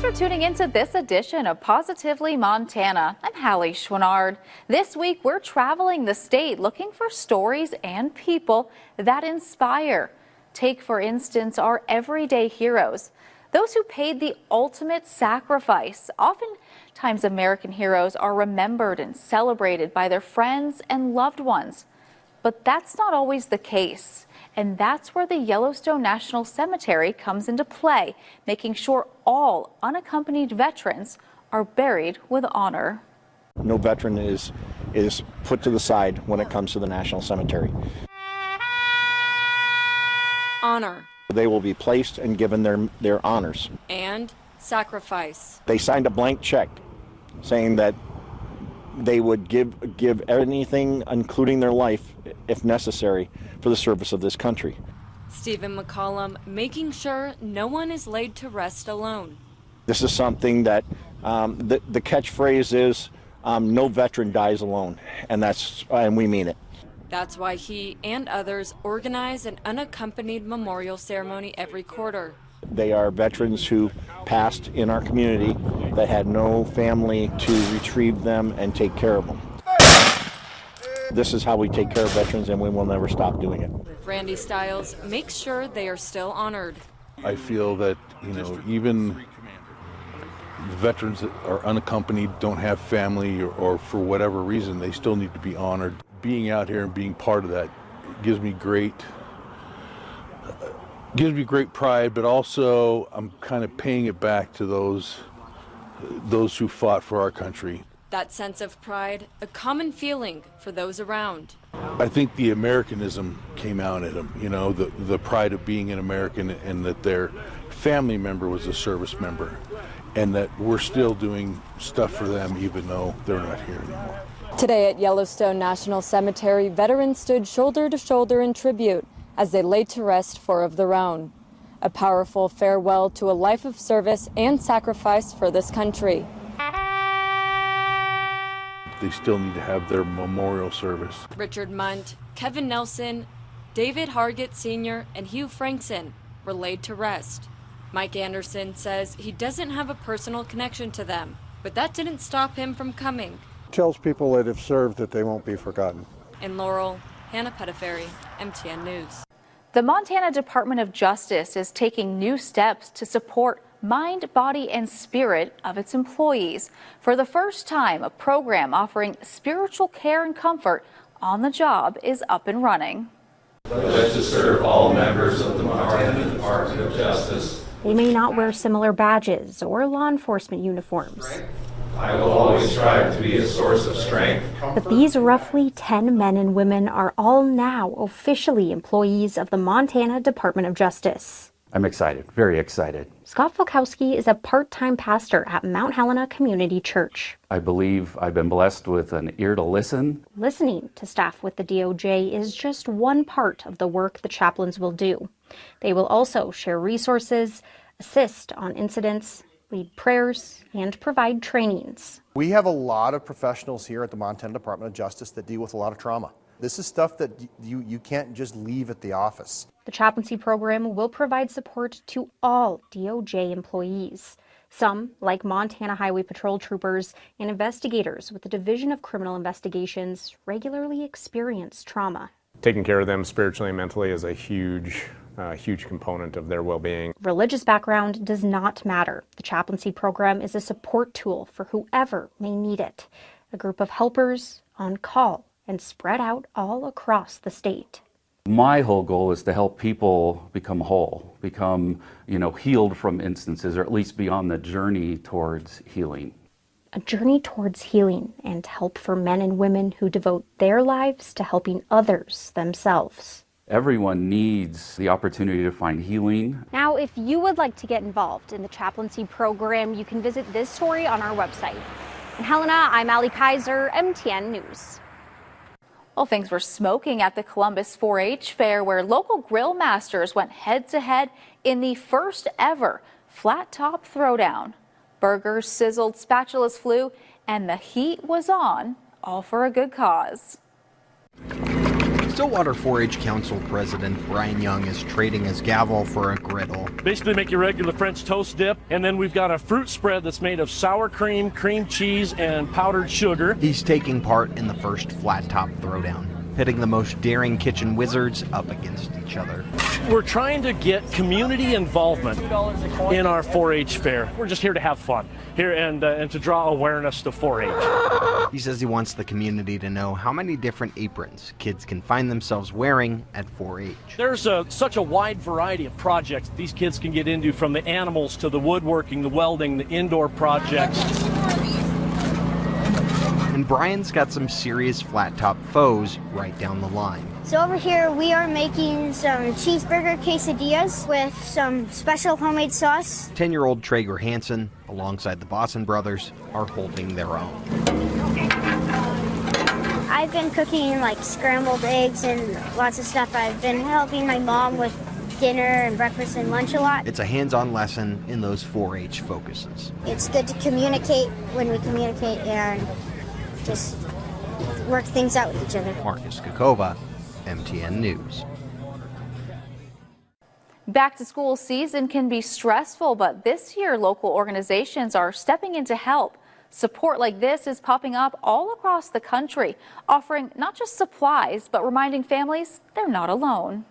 for tuning into this edition of Positively Montana. I'm Hallie Schwinnard. This week, we're traveling the state looking for stories and people that inspire. Take, for instance, our everyday heroes, those who paid the ultimate sacrifice. Oftentimes, American heroes are remembered and celebrated by their friends and loved ones. But that's not always the case. And that's where the Yellowstone National Cemetery comes into play, making sure all unaccompanied veterans are buried with honor. No veteran is put to the side when it comes to the National Cemetery. Honor. They will be placed and given their honors. And sacrifice. They signed a blank check saying that they would give anything, including their life, if necessary, for the service of this country. Stephen McCollum making sure no one is laid to rest alone. This is something that the catchphrase is, no veteran dies alone, and we mean it. That's why he and others organize an unaccompanied memorial ceremony every quarter. They are veterans who passed in our community that had no family to retrieve them and take care of them. This is how we take care of veterans, and we will never stop doing it. Randy Stiles makes sure they are still honored. I feel that, even the veterans that are unaccompanied, don't have family, or for whatever reason, they still need to be honored. Being out here and being part of that gives me great pride, but also I'm kind of paying it back to those who fought for our country. That sense of pride, a common feeling for those around. I think the Americanism came out at them, the pride of being an American, and that their family member was a service member, and that we're still doing stuff for them even though they're not here anymore. Today at Yellowstone National Cemetery, veterans stood shoulder to shoulder in tribute as they laid to rest four of their own. A powerful farewell to a life of service and sacrifice for this country. They still need to have their memorial service. Richard Munt, Kevin Nelson, David Hargett Sr., and Hugh Frankson were laid to rest. Mike Anderson says he doesn't have a personal connection to them, but that didn't stop him from coming. Tells people that have served that they won't be forgotten. In Laurel, Hannah Pettiferi, MTN News. The Montana Department of Justice is taking new steps to support mind, body, and spirit of its employees. For the first time, a program offering spiritual care and comfort on the job is up and running. Pledge to serve all members of the Montana Department of Justice. They may not wear similar badges or law enforcement uniforms. I will always strive to be a source of strength. But these roughly 10 men and women are all now officially employees of the Montana Department of Justice. I'm excited, very excited. Scott Falkowski is a part-time pastor at Mount Helena Community Church. I believe I've been blessed with an ear to listen. Listening to staff with the DOJ is just one part of the work the chaplains will do. They will also share resources, assist on incidents, lead prayers, and provide trainings. We have a lot of professionals here at the Montana Department of Justice that deal with a lot of trauma. This is stuff that you can't just leave at the office. The chaplaincy program will provide support to all DOJ employees. Some, like Montana Highway Patrol troopers and investigators with the Division of Criminal Investigations, regularly experience trauma. Taking care of them spiritually and mentally is a huge component of their well-being. Religious background does not matter. The chaplaincy program is a support tool for whoever may need it. A group of helpers on call and spread out all across the state. My whole goal is to help people become whole, become, healed from instances, or at least be on the journey towards healing. A journey towards healing and help for men and women who devote their lives to helping others themselves. Everyone needs the opportunity to find healing. Now, if you would like to get involved in the chaplaincy program, you can visit this story on our website. In Helena, I'm Allie Kaiser, MTN News. Well, things were smoking at the Columbus 4-H fair, where local grill masters went head-to-head in the first ever flat top throwdown. Burgers sizzled, spatulas flew, and the heat was on, all for a good cause. Stillwater 4-H Council President Brian Young is trading his gavel for a griddle. Basically make your regular French toast dip, and then we've got a fruit spread that's made of sour cream, cream cheese, and powdered sugar. He's taking part in the first flat top throwdown, pitting the most daring kitchen wizards up against each other. We're trying to get community involvement in our 4-H fair. We're just here to have fun, here and to draw awareness to 4-H. He says he wants the community to know how many different aprons kids can find themselves wearing at 4-H. There's such a wide variety of projects these kids can get into, from the animals to the woodworking, the welding, the indoor projects. And Brian's got some serious flat top foes right down the line. So over here we are making some cheeseburger quesadillas with some special homemade sauce. 10-year-old Traeger Hansen, alongside the Boston brothers, are holding their own. I've been cooking like scrambled eggs and lots of stuff. I've been helping my mom with dinner and breakfast and lunch a lot. It's a hands-on lesson in those 4-H focuses. It's good to communicate when we communicate and just work things out with each other. Marcus Kakova, MTN News. Back to school season can be stressful, but this year local organizations are stepping in to help. Support like this is popping up all across the country, offering not just supplies, but reminding families they're not alone.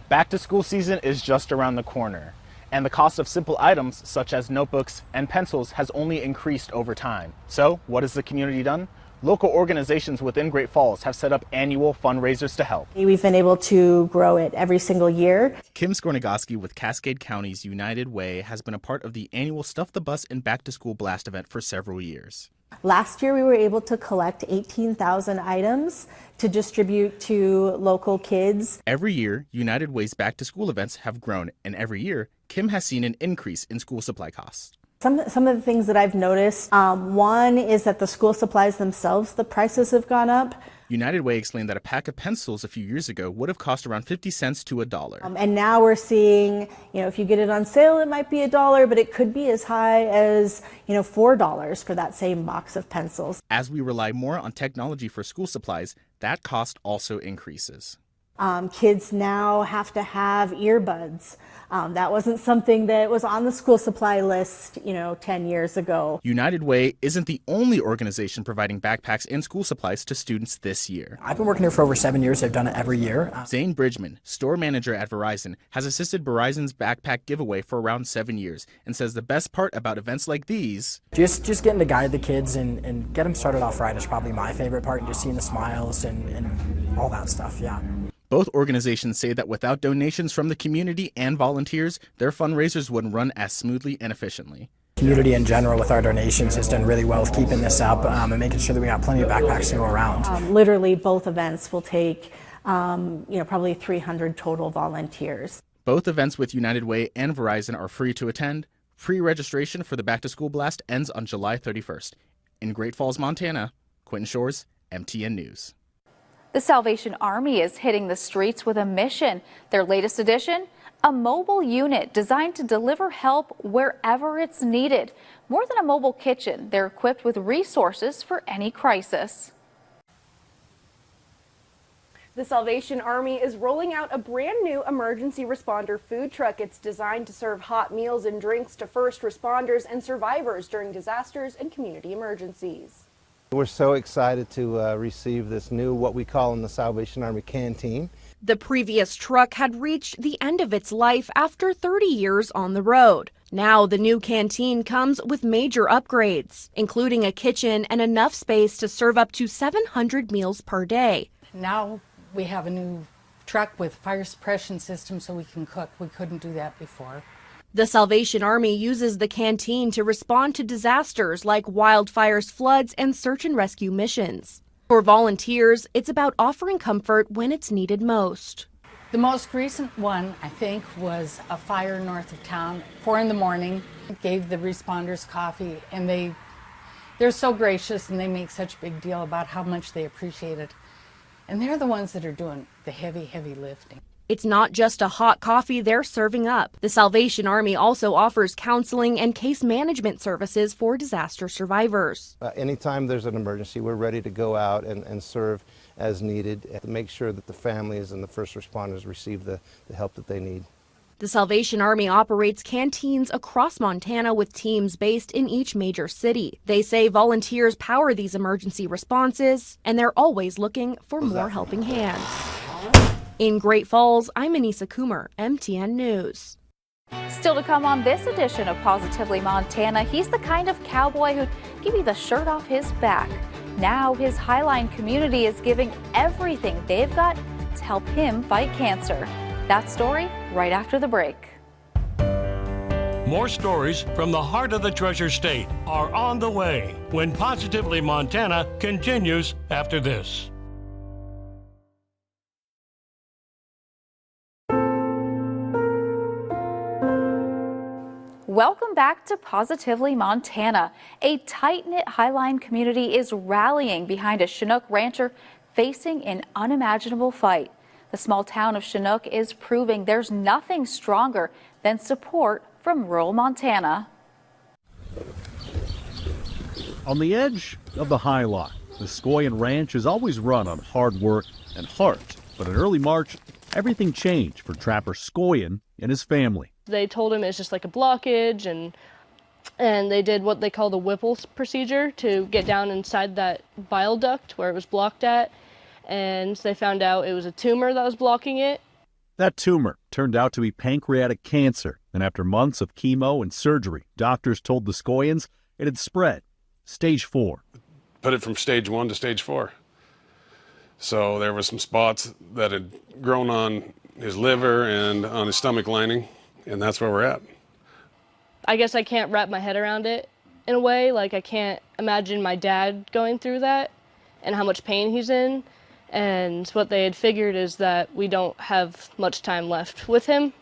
Back to school season is just around the corner, and the cost of simple items such as notebooks and pencils has only increased over time. So what has the community done? Local organizations within Great Falls have set up annual fundraisers to help. We've been able to grow it every single year. Kim Skornagoski with Cascade County's United Way has been a part of the annual Stuff the Bus and Back to School Blast event for several years. Last year we were able to collect 18,000 items to distribute to local kids. Every year, United Way's Back to School events have grown, and every year, Kim has seen an increase in school supply costs. Some of the things that I've noticed, one is that the school supplies themselves, the prices have gone up. United Way explained that a pack of pencils a few years ago would have cost around 50 cents to $1. And now we're seeing, if you get it on sale, it might be $1, but it could be as high as, $4 for that same box of pencils. As we rely more on technology for school supplies, that cost also increases. Kids now have to have earbuds. That wasn't something that was on the school supply list, 10 years ago. United Way isn't the only organization providing backpacks and school supplies to students this year. I've been working here for over 7 years. I've done it every year. Zane Bridgman, store manager at Verizon, has assisted Verizon's backpack giveaway for around 7 years and says the best part about events like these... Just getting to guide the kids and get them started off right is probably my favorite part, and just seeing the smiles and all that stuff, yeah. Both organizations say that without donations from the community and volunteers, their fundraisers wouldn't run as smoothly and efficiently. Community in general with our donations has done really well with keeping this up and making sure that we got plenty of backpacks to go around. Literally both events will take probably 300 total volunteers. Both events with United Way and Verizon are free to attend. Pre-registration for the Back to School Blast ends on July 31st. In Great Falls, Montana, Quentin Shores, MTN News. The Salvation Army is hitting the streets with a mission. Their latest addition, a mobile unit designed to deliver help wherever it's needed. More than a mobile kitchen, they're equipped with resources for any crisis. The Salvation Army is rolling out a brand new emergency responder food truck. It's designed to serve hot meals and drinks to first responders and survivors during disasters and community emergencies. We're so excited to receive this new, what we call in the Salvation Army, canteen. The previous truck had reached the end of its life after 30 years on the road. Now the new canteen comes with major upgrades, including a kitchen and enough space to serve up to 700 meals per day. Now we have a new truck with fire suppression system so we can cook. We couldn't do that before. The Salvation Army uses the canteen to respond to disasters like wildfires, floods, and search and rescue missions. For volunteers, it's about offering comfort when it's needed most. The most recent one, I think, was a fire north of town, 4 a.m. Gave the responders coffee, and they're so gracious and they make such a big deal about how much they appreciate it. And they're the ones that are doing the heavy lifting. It's not just a hot coffee they're serving up. The Salvation Army also offers counseling and case management services for disaster survivors. Anytime there's an emergency, we're ready to go out and serve as needed, and to make sure that the families and the first responders receive the help that they need. The Salvation Army operates canteens across Montana with teams based in each major city. They say volunteers power these emergency responses, and they're always looking for more helping hands. In Great Falls, I'm Anissa Coomer, MTN News. Still to come on this edition of Positively Montana, he's the kind of cowboy who'd give you the shirt off his back. Now his Highline community is giving everything they've got to help him fight cancer. That story right after the break. More stories from the heart of the Treasure State are on the way when Positively Montana continues after this. Welcome back to Positively Montana. A tight-knit Highline community is rallying behind a Chinook rancher facing an unimaginable fight. The small town of Chinook is proving there's nothing stronger than support from rural Montana. On the edge of the Highline, the Scoyan Ranch is always run on hard work and heart. But in early March, everything changed for Trapper Scoyan and his family. They told him it's just like a blockage, and they did what they call the Whipple procedure to get down inside that bile duct where it was blocked at, and they found out it was a tumor that was blocking it. That tumor turned out to be pancreatic cancer, and after months of chemo and surgery, doctors told the Scoyans it had spread. Stage 4. Put it from stage 1 to stage 4. So there were some spots that had grown on his liver and on his stomach lining, and that's where we're at. I guess I can't wrap my head around it in a way. Like, I can't imagine my dad going through that and how much pain he's in. And what they had figured is that we don't have much time left with him.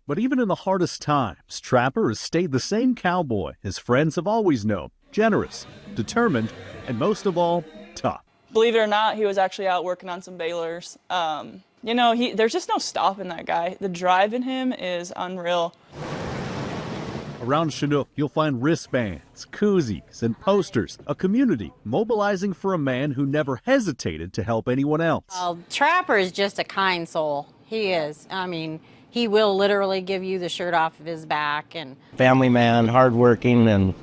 But even in the hardest times, Trapper has stayed the same cowboy his friends have always known. Generous, determined, and most of all, tough. Believe it or not, he was actually out working on some balers. You know, there's just no stopping that guy. The drive in him is unreal. Around Chinook, you'll find wristbands, koozies, and posters. A community mobilizing for a man who never hesitated to help anyone else. Trapper is just a kind soul. He is. I mean, he will literally give you the shirt off of his back. And family man, hardworking, and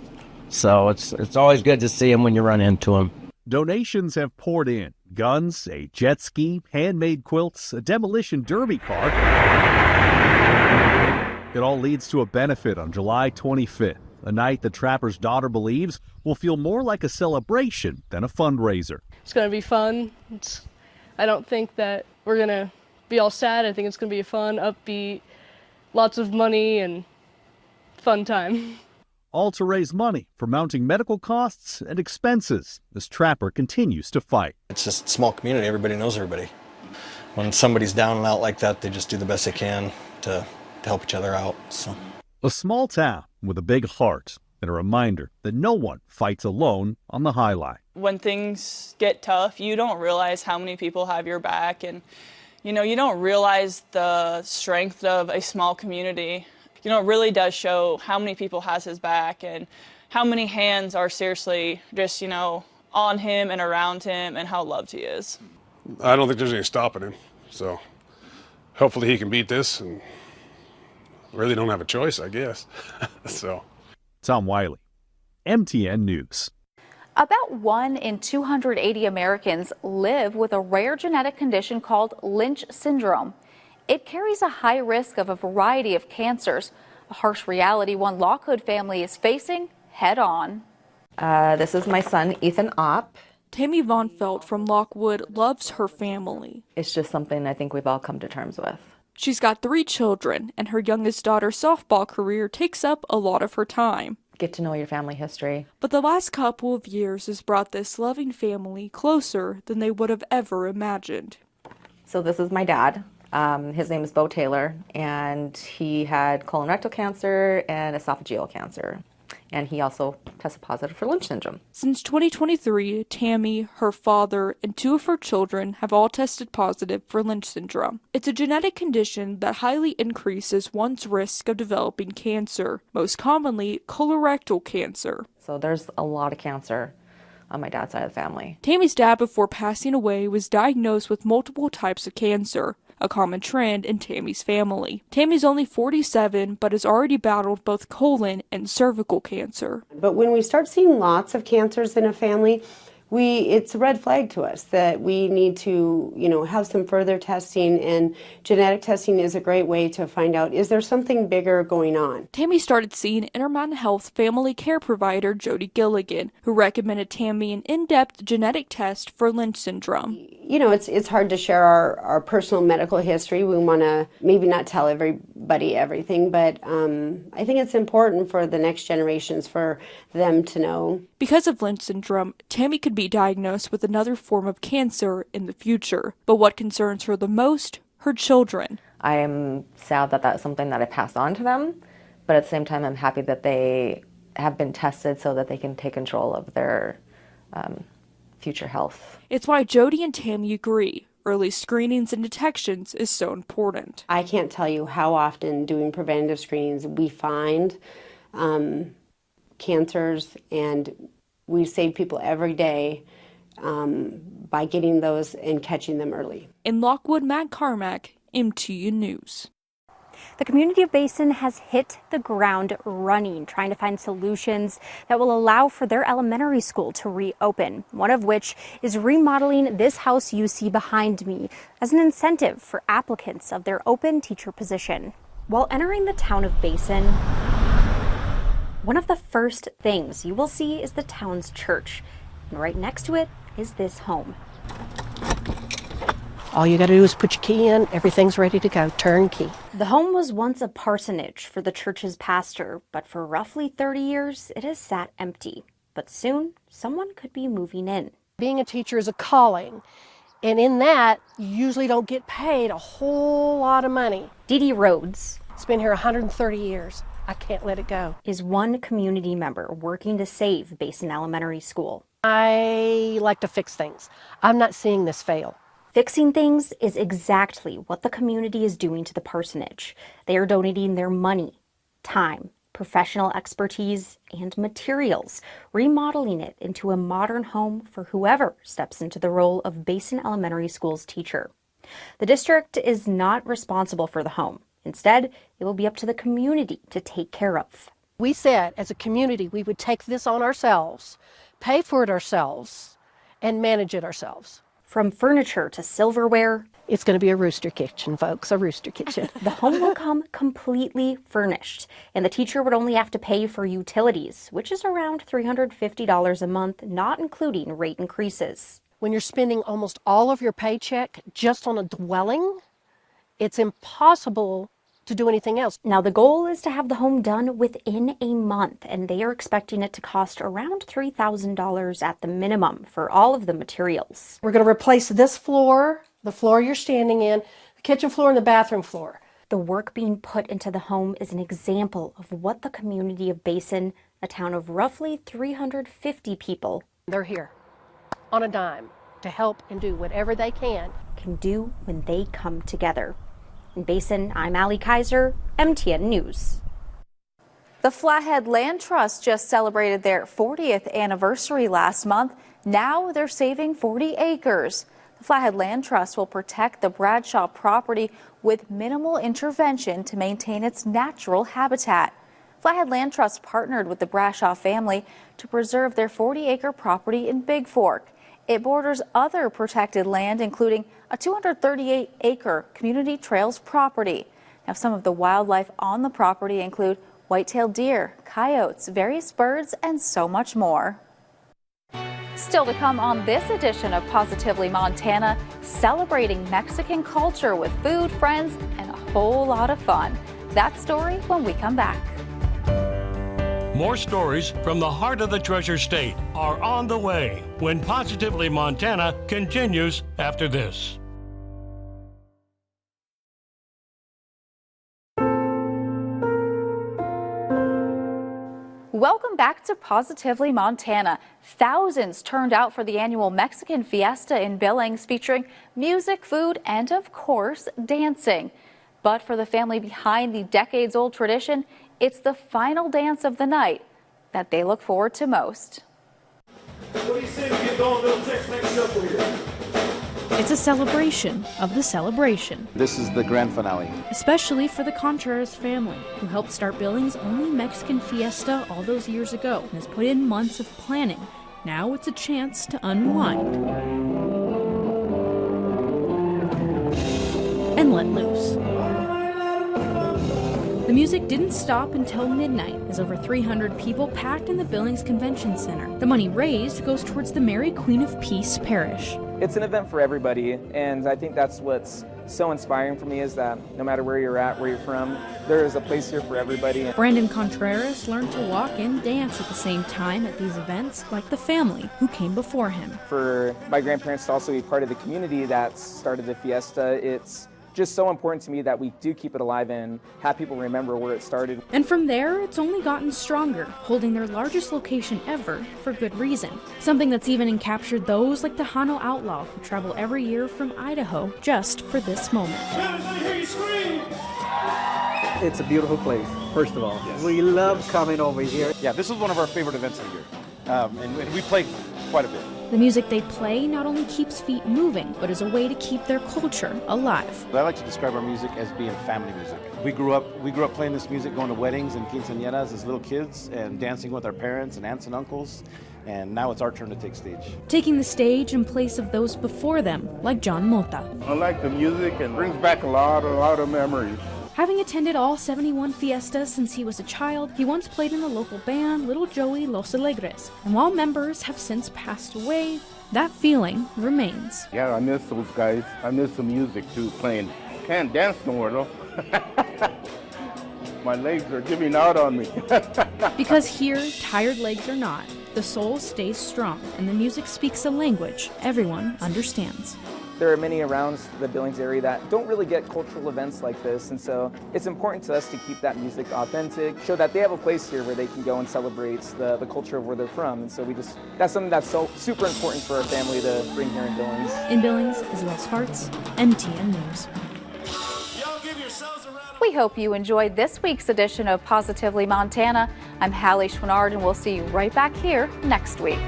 so it's always good to see him when you run into him. Donations have poured in. Guns, a jet ski, handmade quilts, a demolition derby car. It all leads to a benefit on July 25th, a night the Trapper's daughter believes will feel more like a celebration than a fundraiser. It's going to be fun. I don't think that we're going to be all sad. I think it's going to be a fun, upbeat, lots of money, and fun time. All to raise money for mounting medical costs and expenses as Trapper continues to fight. It's just a small community. Everybody knows everybody. When somebody's down and out like that, they just do the best they can to help each other out. So. A small town with a big heart and a reminder that no one fights alone on the Highline. When things get tough, you don't realize how many people have your back, and you know, you don't realize the strength of a small community. You know, it really does show how many people has his back and how many hands are seriously just, you know, on him and around him and how loved he is. I don't think there's any stopping him. So hopefully he can beat this, and really don't have a choice, I guess. So. Tom Wiley, MTN News. About 1 in 280 Americans live with a rare genetic condition called Lynch syndrome. It carries a high risk of a variety of cancers, a harsh reality one Lockwood family is facing head on. This is my son, Ethan Opp. Tammy Von Felt from Lockwood loves her family. It's just something I think we've all come to terms with. She's got 3 children, and her youngest daughter's softball career takes up a lot of her time. Get to know your family history. But the last couple of years has brought this loving family closer than they would have ever imagined. So this is my dad. His name is Bo Taylor, and he had colorectal cancer and esophageal cancer. And he also tested positive for Lynch syndrome. Since 2023, Tammy, her father, and 2 of her children have all tested positive for Lynch syndrome. It's a genetic condition that highly increases one's risk of developing cancer, most commonly colorectal cancer. So there's a lot of cancer on my dad's side of the family. Tammy's dad, before passing away, was diagnosed with multiple types of cancer, a common trend in Tammy's family. Tammy's only 47, but has already battled both colon and cervical cancer. But when we start seeing lots of cancers in a family, it's a red flag to us that we need to, have some further testing, and genetic testing is a great way to find out, is there something bigger going on? Tammy started seeing Intermountain Health family care provider Jody Gilligan, who recommended Tammy an in-depth genetic test for Lynch syndrome. It's hard to share our personal medical history. We want to maybe not tell everybody everything, but I think it's important for the next generations for them to know. Because of Lynch syndrome, Tammy could be diagnosed with another form of cancer in the future. But what concerns her the most? Her children. I am sad that that's something that I passed on to them, but at the same time I'm happy that they have been tested so that they can take control of their future health. It's why Jody and Tammy agree early screenings and detections is so important. I can't tell you how often doing preventative screenings we find cancers, and we save people every day by getting those and catching them early. In Lockwood, Matt Carmack, MTN News. The community of Basin has hit the ground running, trying to find solutions that will allow for their elementary school to reopen, one of which is remodeling this house you see behind me as an incentive for applicants of their open teacher position. While entering the town of Basin, one of the first things you will see is the town's church, and right next to it is this home. All you got to do is put your key in, everything's ready to go, turnkey. The home was once a parsonage for the church's pastor, but for roughly 30 years, it has sat empty. But soon, someone could be moving in. Being a teacher is a calling, and in that, you usually don't get paid a whole lot of money. Dee Dee Rhodes. It's been here 130 years. I can't let it go. Is one community member working to save Basin Elementary School. I like to fix things. I'm not seeing this fail. Fixing things is exactly what the community is doing to the parsonage. They are donating their money, time, professional expertise, and materials, remodeling it into a modern home for whoever steps into the role of Basin Elementary School's teacher. The district is not responsible for the home. Instead, it will be up to the community to take care of. We said, as a community, we would take this on ourselves, pay for it ourselves, and manage it ourselves. From furniture to silverware. It's going to be a rooster kitchen, folks, a rooster kitchen. The home will come completely furnished, and the teacher would only have to pay for utilities, which is around $350 a month, not including rate increases. When you're spending almost all of your paycheck just on a dwelling, it's impossible to do anything else. Now, the goal is to have the home done within a month, and they are expecting it to cost around $3,000 at the minimum for all of the materials. We're going to replace this floor, the floor you're standing in, the kitchen floor, and the bathroom floor. The work being put into the home is an example of what the community of Basin, a town of roughly 350 people, they're here on a dime to help and do whatever they can do when they come together. In Basin, I'm Allie Kaiser, MTN News. The Flathead Land Trust just celebrated their 40th anniversary last month. Now they're saving 40 acres. The Flathead Land Trust will protect the Bradshaw property with minimal intervention to maintain its natural habitat. Flathead Land Trust partnered with the Bradshaw family to preserve their 40-acre property in Big Fork. It borders other protected land, including a 238-acre community trails property. Now, some of the wildlife on the property include white-tailed deer, coyotes, various birds, and so much more. Still to come on this edition of Positively Montana, celebrating Mexican culture with food, friends, and a whole lot of fun. That story when we come back. More stories from the heart of the Treasure State are on the way when Positively Montana continues after this. Welcome back to Positively Montana. Thousands turned out for the annual Mexican Fiesta in Billings, featuring music, food, and of course, dancing. But for the family behind the decades-old tradition, it's the final dance of the night that they look forward to most. What do you say we get going, little Tex-Mex shuffle here? It's a celebration of the celebration, This is the grand finale. especially for the Contreras family, who helped start Billings' only Mexican fiesta all those years ago and has put in months of planning. Now it's a chance to unwind and let loose. The music didn't stop until midnight, as over 300 people packed in the Billings Convention Center. The money raised goes towards the Mary Queen of Peace Parish. It's an event for everybody, and I think that's what's so inspiring for me is that no matter where you're at, where you're from, there is a place here for everybody. Brandon Contreras learned to walk and dance at the same time at these events, like the family who came before him. For my grandparents to also be part of the community that started the fiesta, it's just so important to me that we do keep it alive and have people remember where it started. And from there, it's only gotten stronger, holding their largest location ever for good reason. Something that's even captured those like the Hano Outlaw, who travel every year from Idaho just for this moment. It's a beautiful place, first of all. We love coming over here. Yeah, this is one of our favorite events of the year. And we play quite a bit. The music they play not only keeps feet moving, but is a way to keep their culture alive. I like to describe our music as being family music. We grew up playing this music, going to weddings and quinceañeras as little kids and dancing with our parents and aunts and uncles. And now it's our turn to take stage. Taking the stage in place of those before them, like John Mota. I like the music and brings back a lot of memories. Having attended all 71 fiestas since he was a child, he once played in the local band Little Joey Los Alegres. And while members have since passed away, that feeling remains. Yeah, I miss those guys. I miss the music too, playing. Can't dance no more though. My legs are giving out on me. Because here, tired legs or not, the soul stays strong and the music speaks a language everyone understands. There are many around the Billings area that don't really get cultural events like this, and so it's important to us to keep that music authentic, show that they have a place here where they can go and celebrate the culture of where they're from. And so that's something that's so super important for our family to bring here in Billings. In Billings, Isabel Sparts, MTN News. We hope you enjoyed this week's edition of Positively Montana. I'm Hallie Schwinnard, and we'll see you right back here next week.